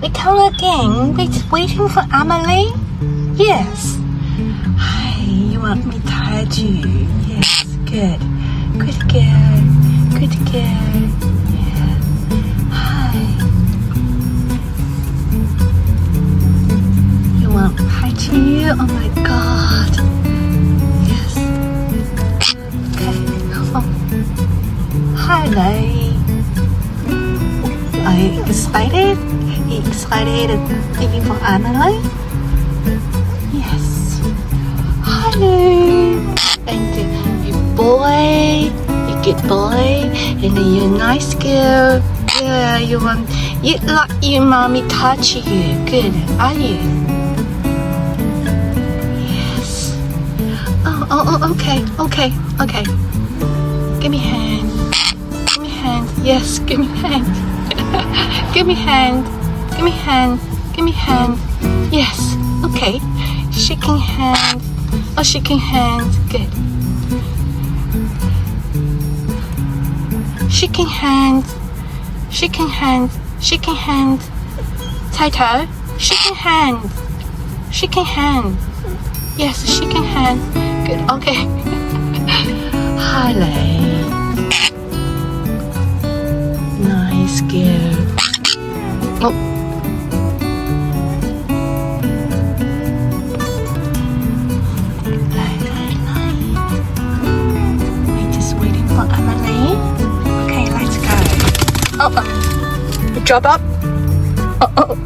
We come again. We're waiting for Emily. Yes. Hi, you want me tied you? Yes, good. Good girl. Good girl. Yeah. Hi. You want me tied to you? Oh my God. Yes. Okay. Oh. Hi, Larry. Are you excited? Are you excited waiting for Emily? Yes. Hello. And you boy, you good boy, and then you're nice girl. Yeah, you like your mommy touch you. Good, are you? Yes. Oh, okay. Give me hand. Give me hand. Yes, give me hand. Give me hand. Give me hand. Give me hand. Yes. Okay. Shaking hand. Oh, shaking hand. Good. Shaking hand. Shaking hand. Shaking hand. Taito. Shaking hand. Shaking hand. Yes, shaking hand. Good. Okay. Hello. Nice girl. Oh. We're just waiting for Emily. Okay, let's go. Oh. Drop up. Oh.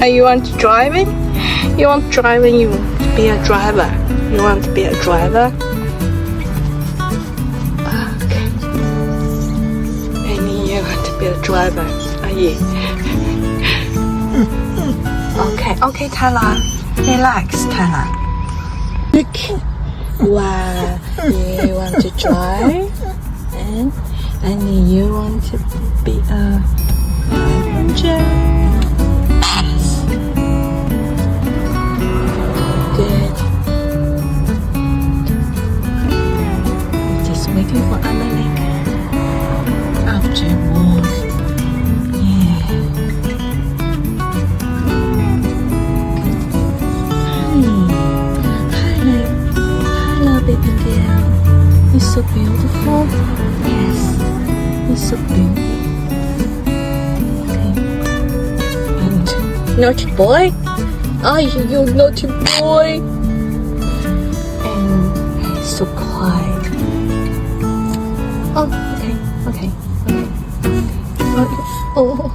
Are you want to driving? You want driving? You want to be a driver? You want to be a driver? Okay. And you want to be a driver? Are you? Okay, Tyler. Relax, Tyler. Look. Wow. You want to drive? And you want to be a passenger? Yes. Good. Just waiting for Emily after walk. Yeah. Hello, baby girl. You're so beautiful. Yes, you're so beautiful. Okay. And naughty boy. Oh, you naughty boy. And he's so quiet. Oh, okay. Oh.